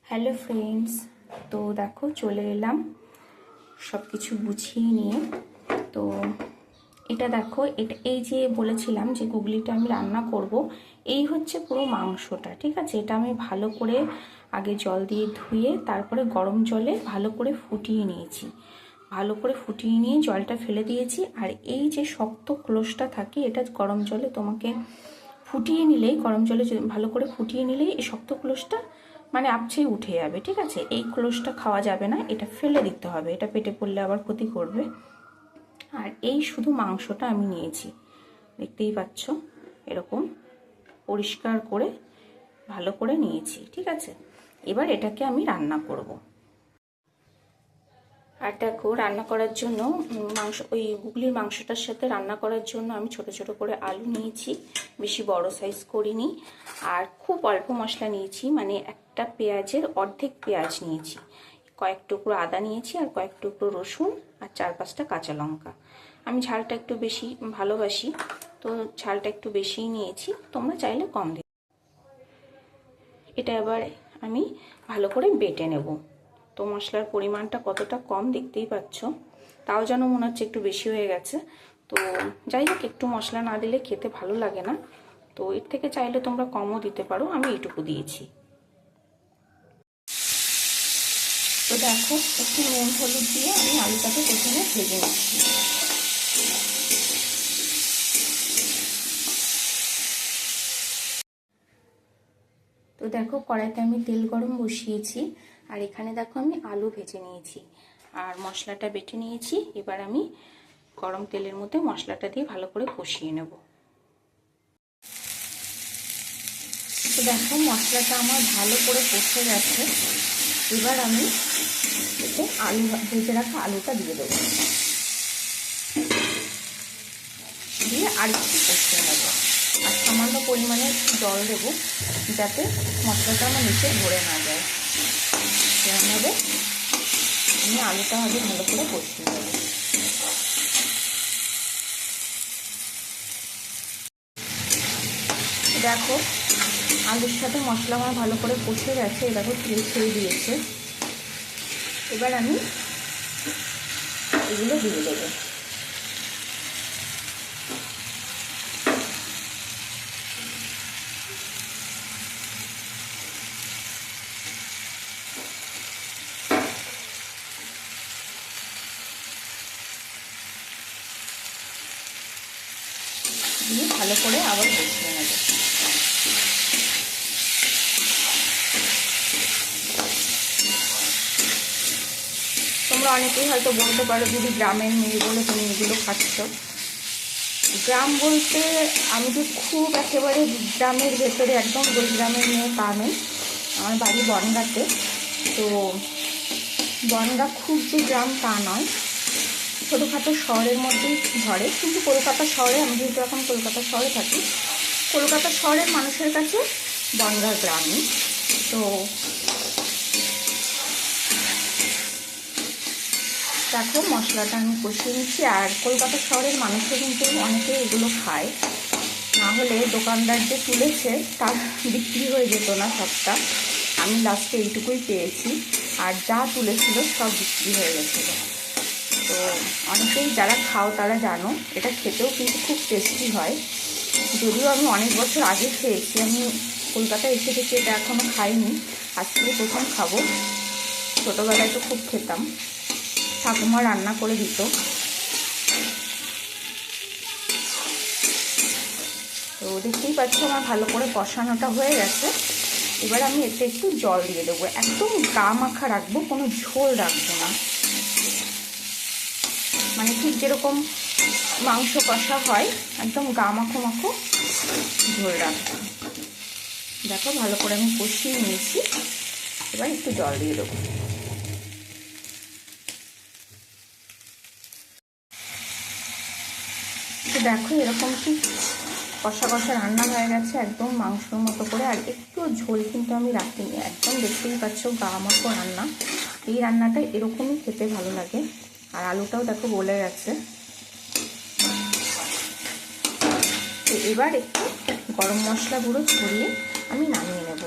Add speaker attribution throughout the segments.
Speaker 1: Hello friends, তো দেখো চলে এলাম সব কিছু গুছিয়ে নিয়ে। তো এটা দেখো, এটা এই যে বলেছিলাম যে গুগলিটা আমি রান্না করব, এই হচ্ছে পুরো মাংসটা। ঠিক আছে, এটা আমি ভালো করে আগে জল দিয়ে ধুয়ে তারপরে গরম জলে ভালো করে ফুটিয়ে নিয়েছি। ভালো করে ফুটিয়ে নিয়ে জলটা ফেলে দিয়েছি। আর এই যে শক্ত ক্লোজটা থাকে, এটা গরম জলে তোমাকে ফুটিয়ে নিলেই, গরম জলে ভালো করে ফুটিয়ে নিলেই এই শক্ত ক্লোজটা মানে আপছেই উঠে যাবে। ঠিক আছে, এই ক্লোজটা খাওয়া যাবে না, এটা ফেলে দিতে হবে, এটা পেটে পড়লে আবার ক্ষতি করবে। আর এই শুধু মাংসটা আমি নিয়েছি, দেখতেই পাচ্ছ, এরকম পরিষ্কার করে ভালো করে নিয়েছি। ঠিক আছে, এবার এটাকে আমি রান্না করব। আর দেখো, রান্না করার জন্য মাংস, ওই গুগলির মাংসটার সাথে রান্না করার জন্য আমি ছোট ছোট করে আলু নিয়েছি, বেশি বড় সাইজ করিনি। আর খুব অল্প মশলা নিয়েছি, মানে একটা পেঁয়াজের অর্ধেক পেঁয়াজ নিয়েছি, কয়েক টুকরো আদা নিয়েছি, আর কয়েক টুকরো রসুন, আর 4-5টা কাঁচা লঙ্কা। আমি ঝালটা একটু বেশি ভালোবাসি, তো ঝালটা একটু বেশিই নিয়েছি, তোমরা চাইলে কম দিও। এটা এবার আমি ভালো করে বেটে নেব। তো মশলার পরিমাণটা কতটা কম দেখতেই পাচ্ছ, তাও যেন মনে হচ্ছে একটু বেশি হয়ে গেছে। তো যাই হোক, একটু মশলা না দিলে খেতে ভালো লাগে না, তো এর থেকে চাইলে তোমরা কমও দিতে পারো, আমি এইটুকু দিয়েছি। তো দেখো, একটু নুন হলুদ দিয়ে আমি আলুটাকে প্রথমে ভেজে নিচ্ছি। তো দেখো, কড়াইতে আমি তেল গরম বসিয়েছি, আর এখানে দেখো আমি আলু ভেজে নিয়েছি আর মশলাটা বেটে নিয়েছি। এবার আমি গরম তেলের মধ্যে মশলাটা দিয়ে ভালো করে কষিয়ে নেব। তো দেখো, মশলাটা আমার ভালো করে কষে গেছে। এবার আমি এতে আলু ভেজে রাখা আলুটা দিয়ে দেবো, দিয়ে আর একটু কষিয়ে নেব। আর সামান্য পরিমাণে একটু জল দেবো, যাতে মশলাটা আমার নিচে ভরে না যায়। এভাবে আমি আলুটা আগে ভালো করে কষিয়ে নেব। দেখো, আলুর সাথে মশলা আমার ভালো করে কষে গেছে, দেখো তেল ছেড়ে দিয়েছে। এবার আমি এগুলো দিয়ে দেবো। দিয়ে ভালো করে আবার কষিয়ে নেব। তোমরা অনেকেই হয়তো বলতে পারো, যদি গ্রামের মেয়ে বলে তুমি এগুলো খাচ্ছ। গ্রাম বলতে আমি যে খুব একেবারে গ্রামের ভেতরে একদম গ্রামের মেয়ে তা নেই। আমার বাড়ি বনগাঁতে, তো বনগাঁ খুব যে গ্রাম তা নয়, ছোটোখাটো শহরের মধ্যেই ধরে। কিন্তু কলকাতা শহরে, আমি যেহেতু এখন কলকাতা শহরে থাকি, কলকাতা শহরের মানুষের কাছে বনগাঁ গ্রামই। তো দেখো, মশলাটা আমি কষিয়ে নিচ্ছি। আর কলকাতা শহরের মানুষও কিন্তু অনেকে এগুলো খায়, না হলে দোকানদার যে তুলেছে তার বিক্রি হয়ে যেত না সবটা। আমি লাস্টে এইটুকুই পেয়েছি, আর যা তুলেছিল সব বিক্রি হয়ে গেছিলো। তো অনেকেই যারা খাও তারা জানো, এটা খেতেও কিন্তু খুব টেস্টি হয়। যদিও আমি অনেক বছর আগে খেয়েছি, আমি কলকাতায় এসে থেকে এটা এখনও খাইনি, আজকে প্রথম খাবো। ছোটোবেলায় তো খুব খেতাম, ঠাকুমা রান্না করে দিত। তো দেখতেই পাচ্ছি আমার ভালো করে কষানোটা হয়ে গেছে। এবার আমি এতে একটু জল দিয়ে দেবো, একদম গা মাখা রাখবো, কোনো ঝোল রাখবো না। মানে ঠিক যেরকম মাংস কষা হয়, একদম গা মাখো মাখো ঝোল রাখবো। দেখো, ভালো করে আমি কষিয়ে নিয়েছি, এবার একটু জল দিয়ে দেবো। তো দেখো, এরকম ঠিক কষা কষা রান্না হয়ে গেছে, একদম মাংসর মতো করে। আর একটু ঝোল কিন্তু আমি রাখিনি, একদম দেখতেই পাচ্ছ গা মাখো রান্না। এই রান্নাটা এরকমই খেতে ভালো লাগে। আর আলুটাও দেখো গলে গেছে। তো এবার একটু গরম মশলা গুঁড়ো ছড়িয়ে আমি নামিয়ে নেব।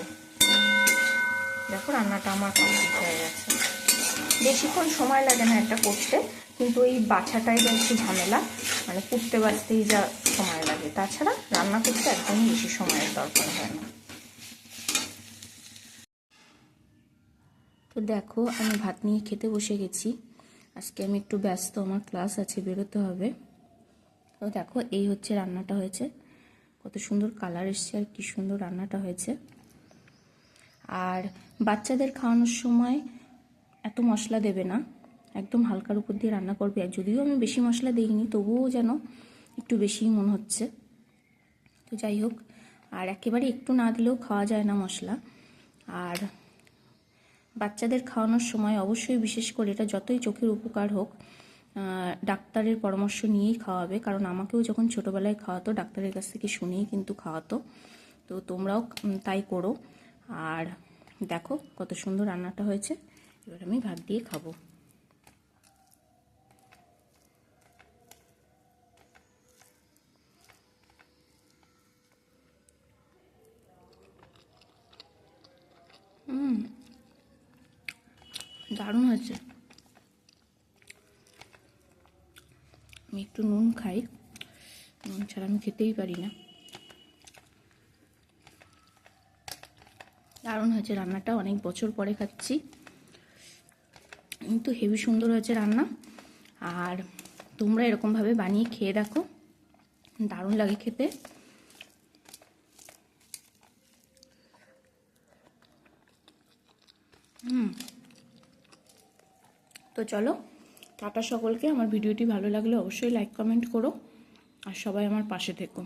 Speaker 1: দেখো, রান্নাটা আমার কমপ্লিট হয়ে গেছে। বেশিক্ষণ সময় লাগে না এটা করতে, কিন্তু এই বাছাটাই যা একটু ঝামেলা, মানে কুটতে বাছতেই যা সময় লাগে, তাছাড়া রান্না করতে একদমই বেশি সময়ের দরকার হয় না। তো দেখো আমি ভাত নিয়ে খেতে বসে গেছি। আজকে আমি একটু ব্যস্ত, আমার ক্লাস আছে, বেরোতে হবে। তো দেখো এই হচ্ছে রান্নাটা হয়েছে, কত সুন্দর কালার এসছে আর কি সুন্দর রান্নাটা হয়েছে। আর বাচ্চাদের খাওয়ানোর সময় এত মশলা দেবে না, একদম হালকার উপর দিয়ে রান্না করবে। আর যদিও আমি বেশি মশলা দিইনি, তবুও যেন একটু বেশিই মনে হচ্ছে। তো যাই হোক, আর একেবারে একটু না দিলেও খাওয়া যায় না মশলা। আর বাচ্চাদের খাওয়ানোর সময় অবশ্যই, বিশেষ করে এটা যতই চোখের উপকার হোক, ডাক্তারের পরামর্শ নিয়েই খাওয়াবে। কারণ আমাকেও যখন ছোটোবেলায় খাওয়াতো, ডাক্তারের কাছ থেকে শুনেই কিন্তু খাওয়াতো। তো তোমরাও তাই করো। আর দেখো কত সুন্দর রান্নাটা হয়েছে, এবার আমি ভাত দিয়ে খাবো। দারুণ হয়েছে। আমি একটু নুন খাই, নুন ছাড়া আমি খেতেই পারি না। দারুণ হয়েছে রান্নাটা, অনেক বছর পরে খাচ্ছি, কিন্তু হেভি সুন্দর হয়েছে রান্না। আর তোমরা এরকমভাবে বানিয়ে খেয়ে দেখো, দারুণ লাগে খেতে। তো চলো, টাটা সকলকে। আমার ভিডিওটি ভালো লাগলে অবশ্যই লাইক কমেন্ট করো, আর সবাই আমার পাশে থেকো।